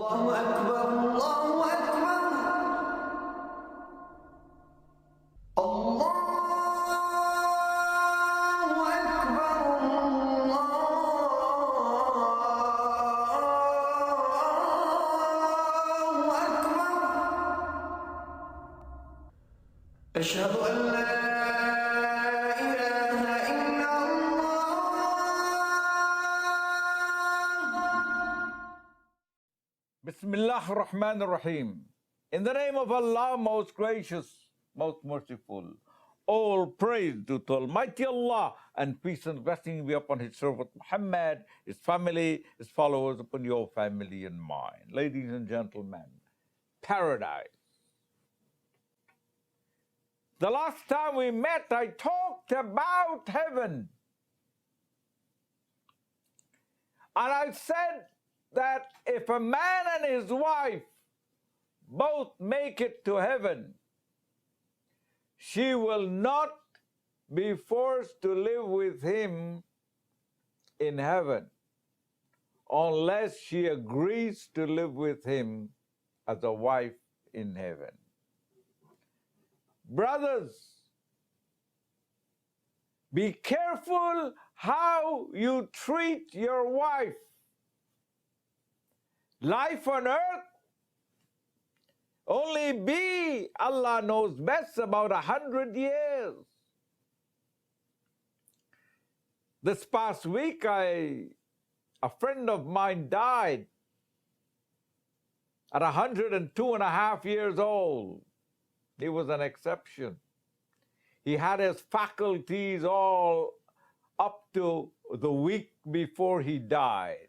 الله أكبر الله أكبر الله أكبر الله أكبر أشهد أن لا إله إلا الله Bismillah ar-Rahman ar-Rahim. In the name of Allah, most gracious, most merciful. All praise due to Almighty Allah, and peace and blessing be upon His servant Muhammad, his family, his followers, upon your family and mine. Ladies and gentlemen, paradise. The last time we met, I talked about heaven. And I said that if a man and his wife both make it to heaven, she will not be forced to live with him in heaven unless she agrees to live with him as a wife in heaven. Brothers, be careful how you treat your wife. Life on earth, only be, Allah knows best, about 100 years. This past week, a friend of mine died at 102 and a half years old. He was an exception. He had his faculties all up to the week before he died,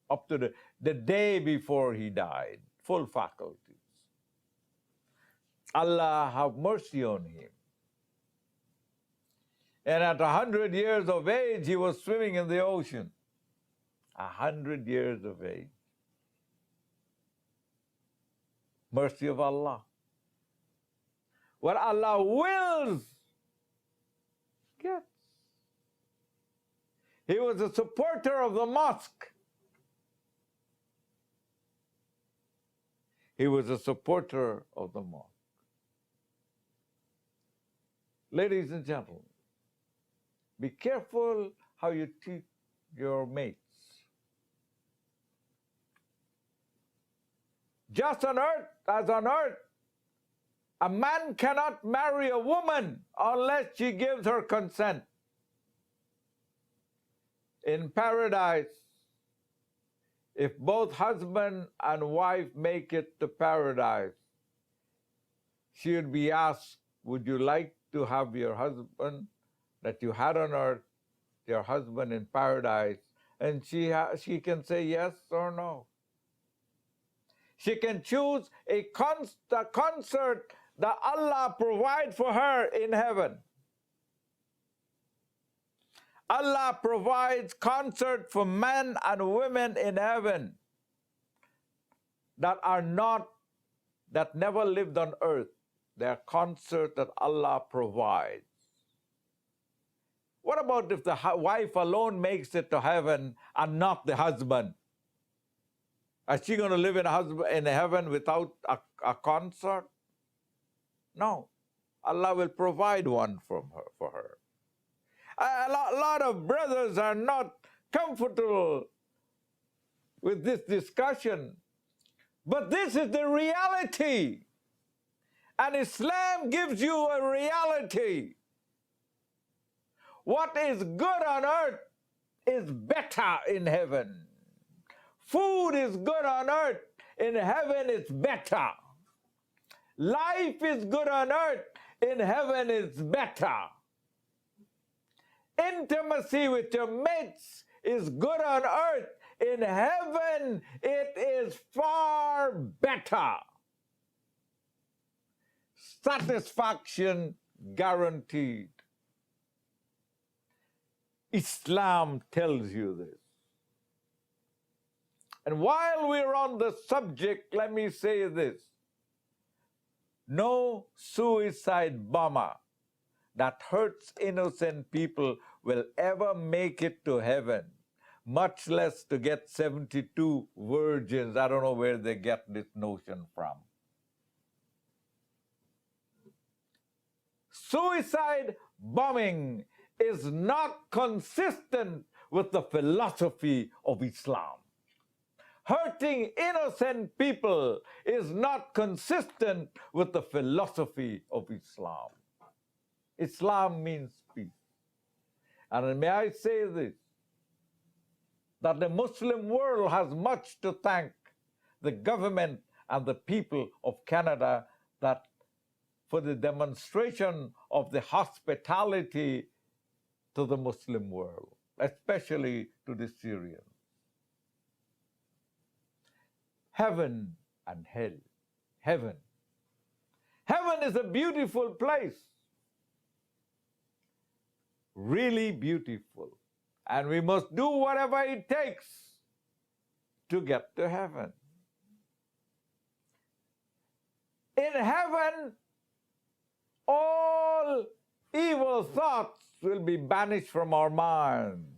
up to the day before he died, full faculties. Allah have mercy on him. And at 100 years of age, he was swimming in the ocean. 100 years of age. Mercy of Allah. What Allah wills, gets. He was a supporter of the mosque. He was a supporter of the mosque. Ladies and gentlemen, be careful how you treat your mates. Just on earth, as on earth, a man cannot marry a woman unless she gives her consent. In paradise, if both husband and wife make it to paradise, she would be asked, would you like to have your husband that you had on earth, your husband in paradise? And she can say yes or no. She can choose a concert that Allah provides for her in heaven. Allah provides concert for men and women in heaven that never lived on earth. They are concert that Allah provides. What about if the wife alone makes it to heaven and not the husband? Is she going to live in heaven without a concert? No. Allah will provide one for her. A lot of brothers are not comfortable with this discussion, but this is the reality. And Islam gives you a reality. What is good on earth is better in heaven. Food is good on earth, in heaven it's better. Life is good on earth, in heaven it's better. Intimacy with your mates is good on earth, in heaven it is far better. Satisfaction guaranteed. Islam tells you this. And while we're on the subject, let me say this. No suicide bomber that hurts innocent people will ever make it to heaven. much less to get 72 virgins. I don't know where they get this notion from. Suicide bombing is not consistent with the philosophy of Islam. Hurting innocent people is not consistent with the philosophy of Islam. Islam means peace. And may I say this, that the Muslim world has much to thank the government and the people of Canada that for the demonstration of the hospitality to the Muslim world, especially to the Syrians. Heaven and hell. Heaven. Heaven is a beautiful place. Really beautiful. And we must do whatever it takes to get to heaven. In heaven, all evil thoughts will be banished from our minds.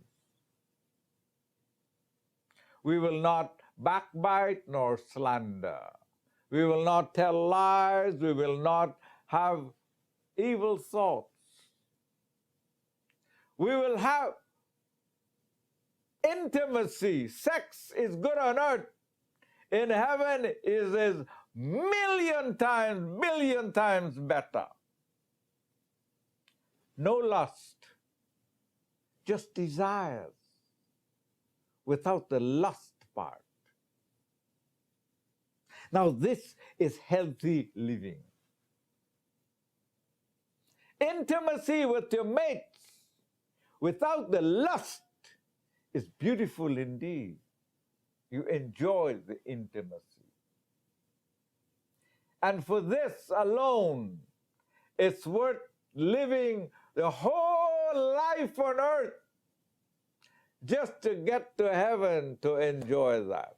We will not backbite nor slander. We will not tell lies. We will not have evil thoughts. We will have intimacy. Sex is good on earth. In heaven it is million times better. No lust, just desires without the lust part. Now this is healthy living. Intimacy with your mates without the lust is beautiful indeed. You enjoy the intimacy. And for this alone, it's worth living the whole life on earth just to get to heaven to enjoy that.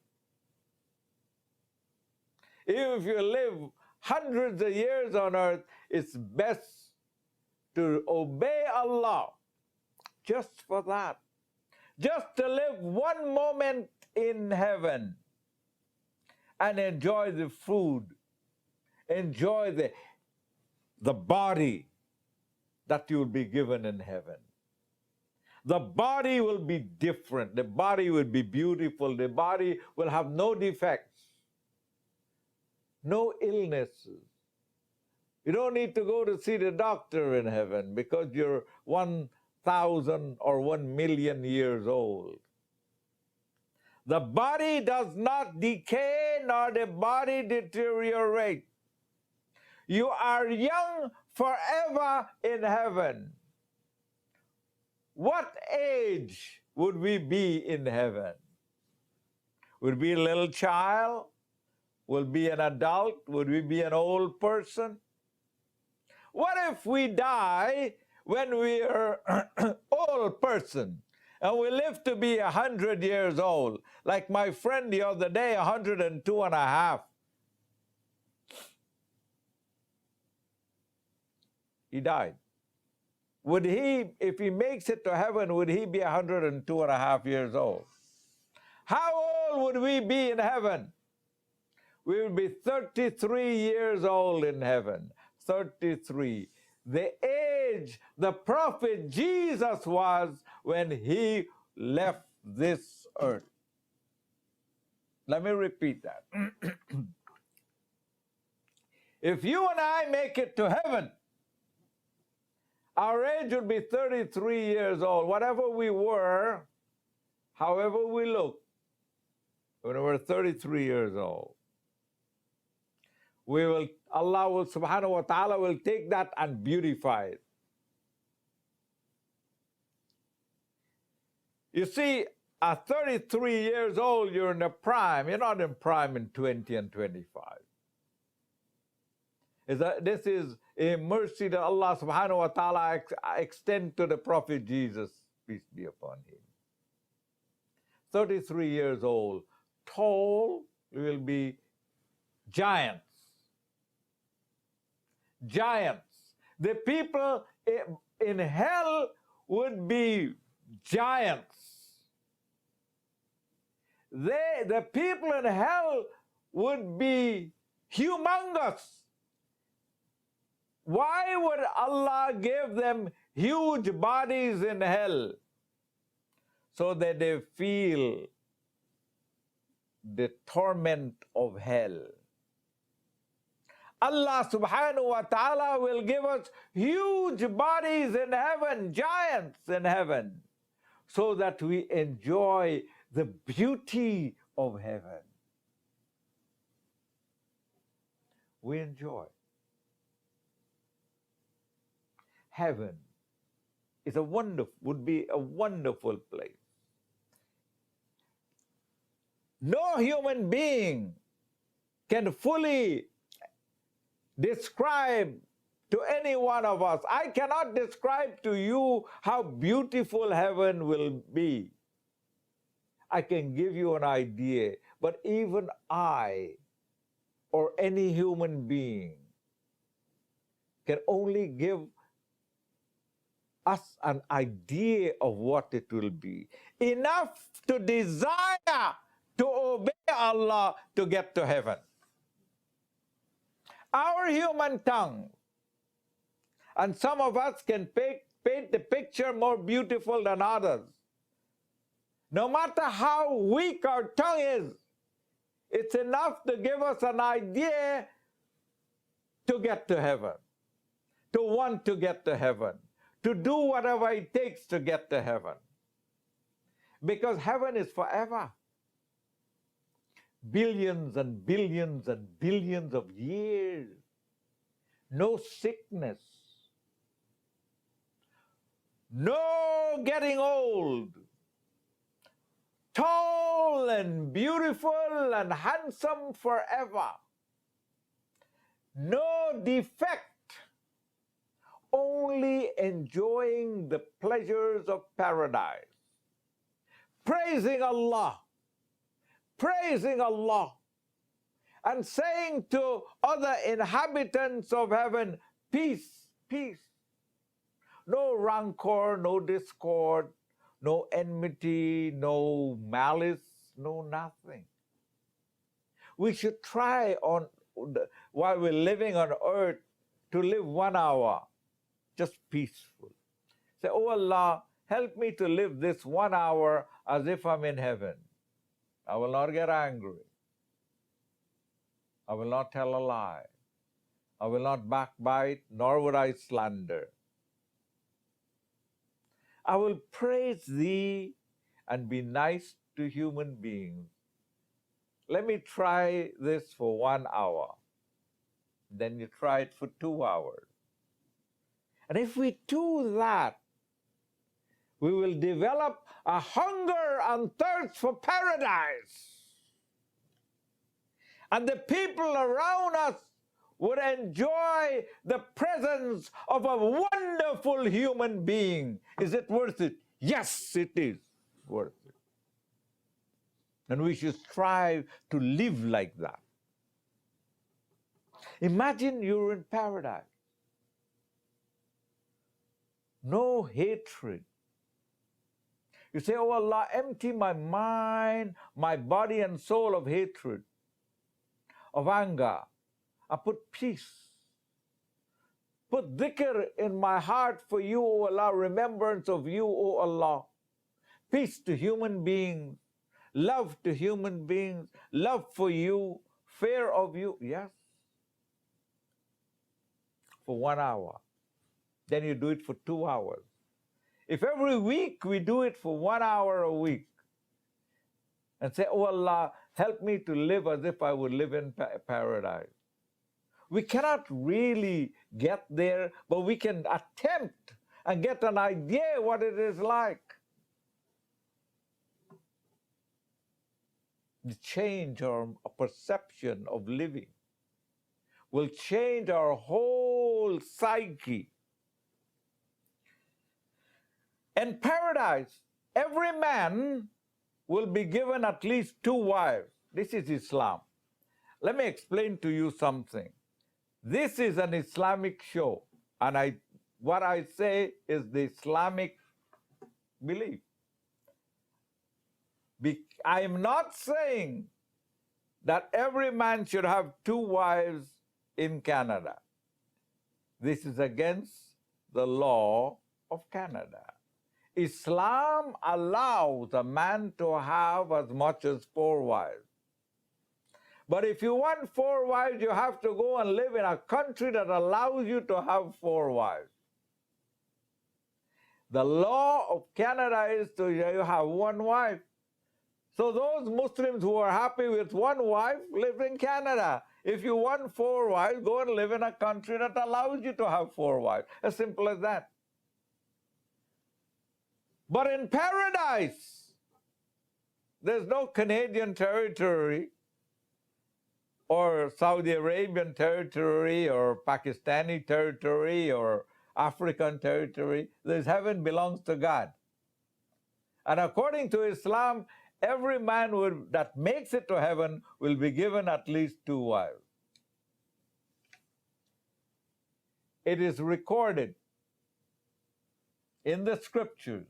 Even if you live hundreds of years on earth, it's best to obey Allah just for that. Just to live one moment in heaven and enjoy the food, enjoy the body that you'll be given in heaven. The body will be different. The body will be beautiful. The body will have no defects, no illnesses. You don't need to go to see the doctor in heaven because you're 1,000 or 1,000,000 years old. The body does not decay nor the body deteriorate. You are young forever in heaven. What age would we be in heaven? Would we be a little child? Would we be an adult? Would we be an old person? What if we die when we are an old person and we live to be 100 years old? Like my friend the other day, 102 and a half. He died. Would he, if he makes it to heaven, would he be 102 and a half years old? How old would we be in heaven? We would be 33 years old in heaven. 33. The age the prophet Jesus was when he left this earth. Let me repeat that. If you and I make it to heaven, our age would be 33 years old. Whatever we were, however we look, when we're 33 years old, Allah will, subhanahu wa ta'ala, will take that and beautify it. You see, at 33 years old, you're in the prime. You're not in prime in 20 and 25. This is a mercy that Allah subhanahu wa ta'ala extend to the Prophet Jesus, peace be upon him. 33 years old, tall, will be giants. Giants. The people in hell would be giants. the people in hell would be humongous. Why would Allah give them huge bodies in hell? So that they feel the torment of hell. Allah subhanahu wa ta'ala will give us huge bodies in heaven, giants in heaven, so that we enjoy the beauty of heaven. We enjoy. Heaven is would be a wonderful place. No human being can fully describe to any one of us. I cannot describe to you how beautiful heaven will be. I can give you an idea, but even I or any human being can only give us an idea of what it will be. Enough to desire to obey Allah to get to heaven. Our human tongue, and some of us can paint the picture more beautiful than others. No matter how weak our tongue is, it's enough to give us an idea to get to heaven, to want to get to heaven, to do whatever it takes to get to heaven. Because heaven is forever. Billions and billions and billions of years. No sickness. No getting old. Tall and beautiful and handsome forever. No defect. Only enjoying the pleasures of paradise. Praising Allah. Praising Allah. And saying to other inhabitants of heaven, peace, peace. No rancor, no discord, no enmity, no malice, no nothing. We should try while we're living on earth to live 1 hour just peaceful. Say, oh Allah, help me to live this 1 hour as if I'm in heaven. I will not get angry. I will not tell a lie. I will not backbite, nor would I slander. I will praise thee and be nice to human beings. Let me try this for 1 hour. Then you try it for 2 hours. And if we do that, we will develop a hunger and thirst for paradise. And the people around us would enjoy the presence of a wonderful human being. Is it worth it? Yes, it is worth it. And we should strive to live like that. Imagine you're in paradise. No hatred. You say, oh Allah, empty my mind, my body and soul of hatred, of anger. I put peace. Put dhikr in my heart for you, O Allah, remembrance of you, O Allah. Peace to human beings, love to human beings, love for you, fear of you. Yes. For 1 hour. Then you do it for 2 hours. If every week we do it for 1 hour a week and say, oh Allah, help me to live as if I would live in paradise. We cannot really get there, but we can attempt and get an idea what it is like. The change our perception of living will change our whole psyche. In paradise, every man will be given at least 2 wives. This is Islam. Let me explain to you something. This is an Islamic show, and what I say is the Islamic belief. I am not saying that every man should have 2 wives in Canada. This is against the law of Canada. Islam allows a man to have as much as 4 wives. But if you want 4 wives, you have to go and live in a country that allows you to have 4 wives. The law of Canada is to you have 1 wife. So those Muslims who are happy with 1 wife live in Canada. If you want 4 wives, go and live in a country that allows you to have 4 wives. As simple as that. But in paradise, there's no Canadian territory or Saudi Arabian territory or Pakistani territory or African territory. This heaven belongs to God. And according to Islam, every man that makes it to heaven will be given at least 2 wives. It is recorded in the scriptures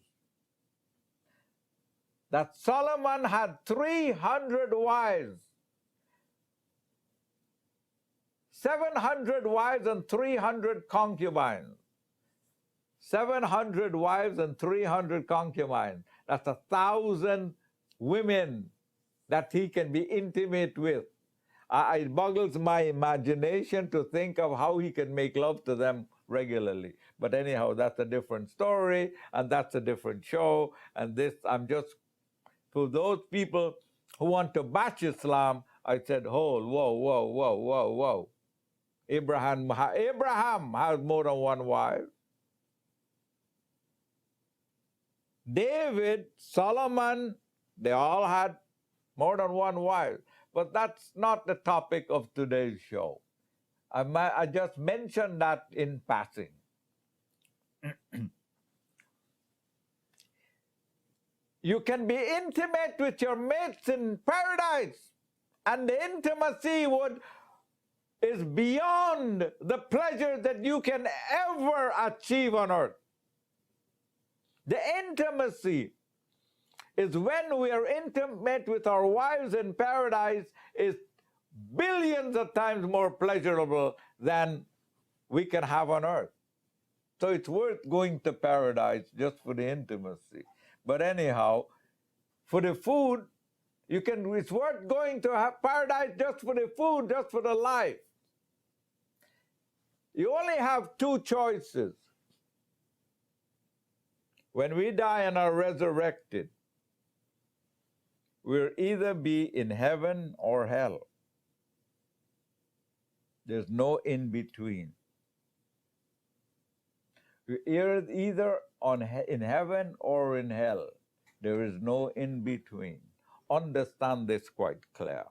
that Solomon had 300 wives, 700 wives and 300 concubines. 700 wives and 300 concubines. That's 1,000 women that he can be intimate with. It boggles my imagination to think of how he can make love to them regularly. But anyhow, that's a different story, and that's a different show. And this, I'm just, for those people who want to bash Islam, I said, hold, whoa. Abraham has more than 1 wife. David, Solomon, they all had more than 1 wife. But that's not the topic of today's show. I just mentioned that in passing. You can be intimate with your mates in paradise, and the intimacy is beyond the pleasure that you can ever achieve on earth. The intimacy is when we are intimate with our wives in paradise is billions of times more pleasurable than we can have on earth. So it's worth going to paradise just for the intimacy. But anyhow, for the food, it's worth going to have paradise just for the food, just for the life. You only have 2 choices. When we die and are resurrected, we'll either be in heaven or hell. There's no in between. We're either in heaven or in hell. There is no in between. Understand this quite clear.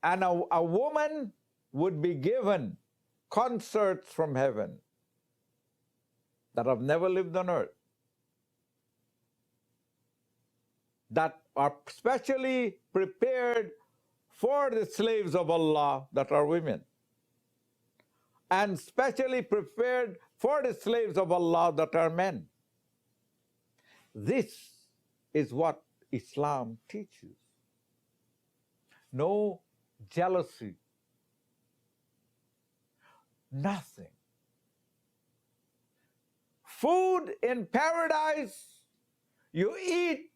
A woman would be given concerts from heaven that have never lived on earth, that are specially prepared for the slaves of Allah that are women, and specially prepared for the slaves of Allah that are men. This is what Islam teaches. No jealousy. Nothing. Food in paradise, you eat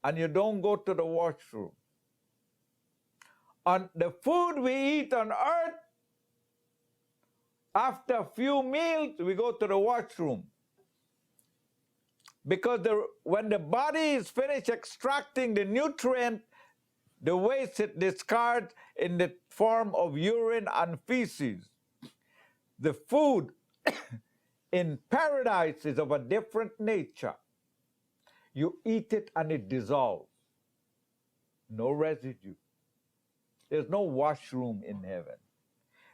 and you don't go to the washroom. On the food we eat on earth, after a few meals, we go to the washroom. Because when the body is finished extracting the nutrient, the waste it discards in the form of urine and feces. The food in paradise is of a different nature. You eat it and it dissolves. No residue. There's no washroom in heaven.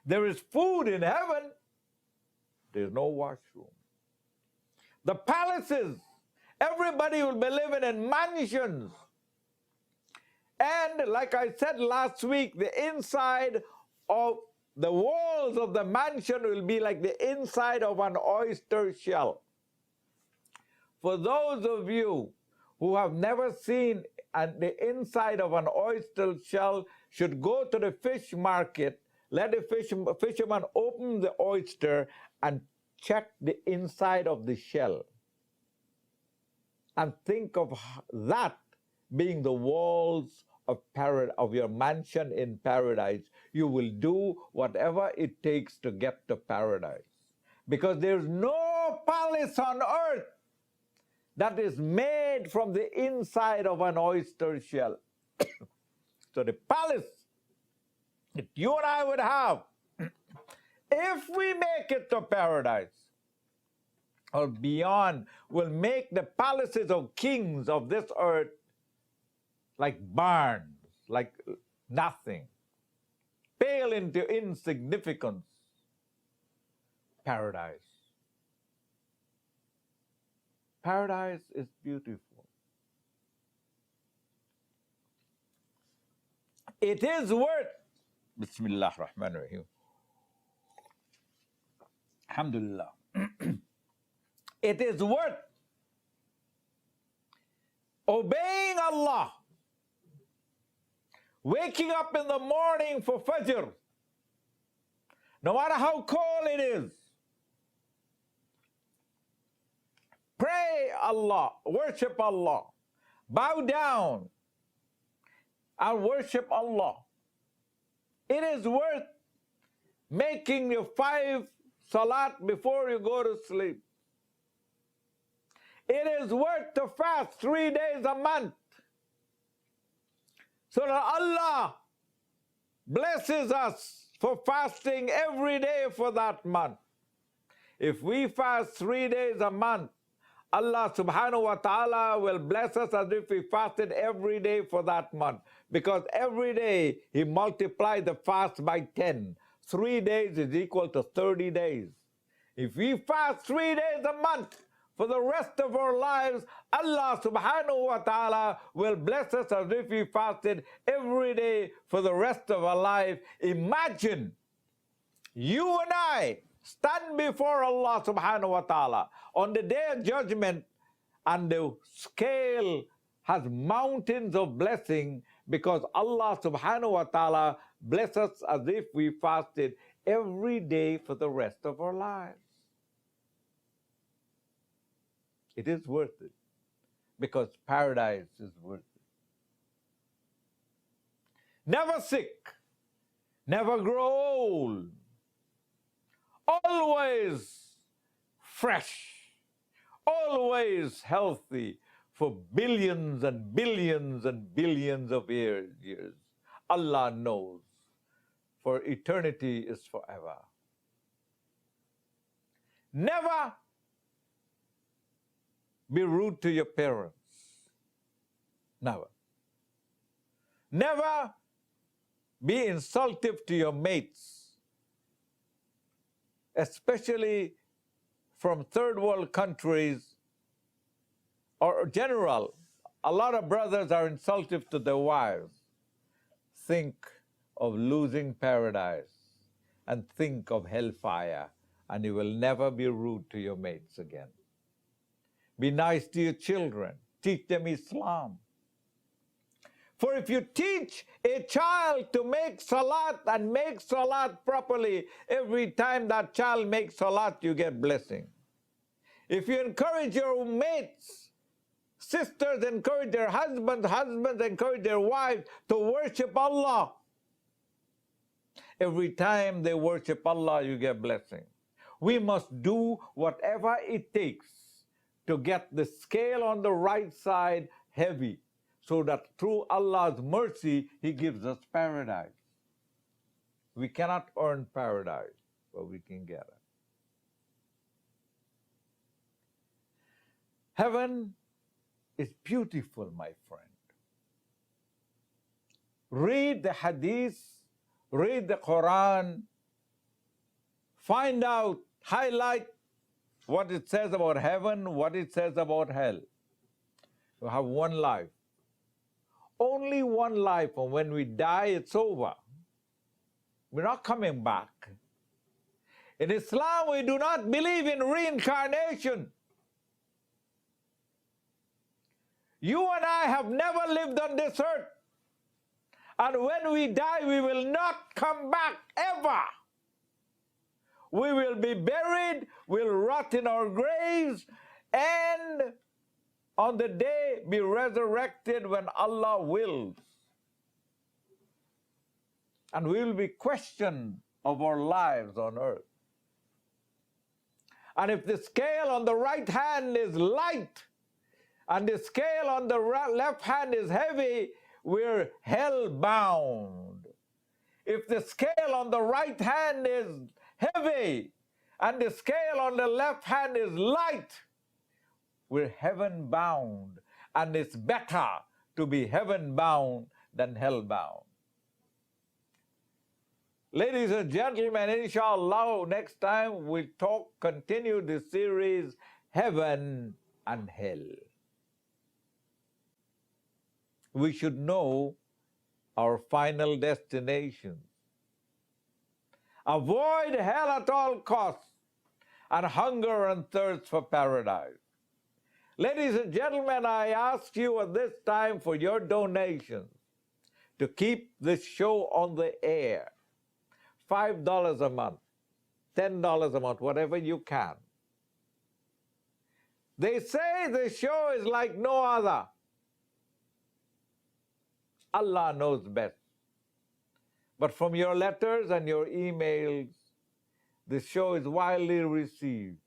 There is food in heaven. There's no washroom. The palaces, everybody will be living in mansions. And like I said last week, the inside of the walls of the mansion will be like the inside of an oyster shell. For those of you who have never seen the inside of an oyster shell, should go to the fish market, let the fisherman open the oyster and check the inside of the shell. And think of that being the walls of your mansion in paradise. You will do whatever it takes to get to paradise. Because there's no palace on earth that is made from the inside of an oyster shell. So the palace that you and I would have, if we make it to paradise or beyond, will make the palaces of kings of this earth like barns, like nothing, pale into insignificance. Paradise. Paradise is beautiful. It is worth, Bismillah ar-Rahman ar-Rahim, Alhamdulillah. It is worth obeying Allah, waking up in the morning for Fajr, no matter how cold it is. Pray Allah, worship Allah, bow down and worship Allah. It is worth making your 5 salat before you go to sleep. It is worth to fast 3 days a month so that Allah blesses us for fasting every day for that month. If we fast 3 days a month, Allah subhanahu wa ta'ala will bless us as if we fasted every day for that month. Because every day He multiplied the fast by 10. 3 days is equal to 30 days. If we fast 3 days a month for the rest of our lives, Allah subhanahu wa ta'ala will bless us as if we fasted every day for the rest of our life. Imagine you and I stand before Allah subhanahu wa ta'ala on the day of judgment, and the scale has mountains of blessing because Allah subhanahu wa ta'ala bless us as if we fasted every day for the rest of our lives. It is worth it because paradise is worth it. Never sick, never grow old, always fresh, always healthy for billions and billions and billions of years. Allah knows, for eternity is forever. Never be rude to your parents. Never. Never be insultive to your mates, especially from third world countries or general. A lot of brothers are insultive to their wives. Think of losing paradise and think of hellfire, and you will never be rude to your mates again. Be nice to your children. Teach them Islam. For if you teach a child to make salat and make salat properly, every time that child makes salat, you get blessing. If you encourage your mates, sisters encourage their husbands, husbands encourage their wives to worship Allah, every time they worship Allah, you get blessing. We must do whatever it takes to get the scale on the right side heavy, so that through Allah's mercy, He gives us paradise. We cannot earn paradise, but we can get it. Heaven is beautiful, my friend. Read the hadith, read the Quran, find out, highlight what it says about heaven, what it says about hell. You have one life. Only one life, and when we die, it's over. We're not coming back. In Islam, we do not believe in reincarnation. You and I have never lived on this earth. And when we die, we will not come back ever. We will be buried, we'll rot in our graves, and on the day be resurrected when Allah wills. And we will be questioned of our lives on earth. And if the scale on the right hand is light and the scale on the left hand is heavy, we're hell-bound. If the scale on the right hand is heavy and the scale on the left hand is light, we're heaven-bound. And it's better to be heaven-bound than hell-bound. Ladies and gentlemen, inshallah, next time we'll continue the series, Heaven and Hell. We should know our final destination. Avoid hell at all costs and hunger and thirst for paradise. Ladies and gentlemen, I ask you at this time for your donations to keep this show on the air. $5 a month, $10 a month, whatever you can. They say the show is like no other. Allah knows best. But from your letters and your emails, the show is widely received.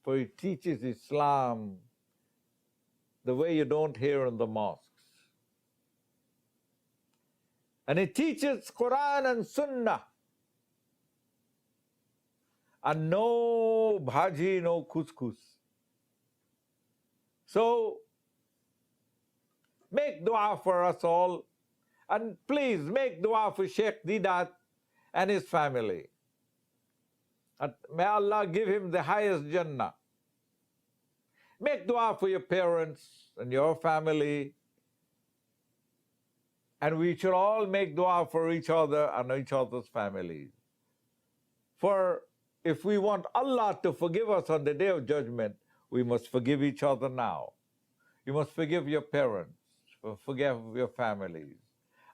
For it teaches Islam the way you don't hear in the mosques. And it teaches Quran and Sunnah. And no bhaji, no couscous. So, make dua for us all. And please make dua for Sheikh Didat and his family. And may Allah give him the highest Jannah. Make dua for your parents and your family. And we should all make dua for each other and each other's families. For if we want Allah to forgive us on the day of judgment, we must forgive each other now. You must forgive your parents, forgive your families.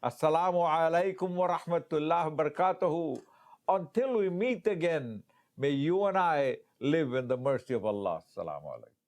Assalamu alaikum wa rahmatullahi wa barakatuhu. Until we meet again, may you and I live in the mercy of Allah. Assalamu alaikum.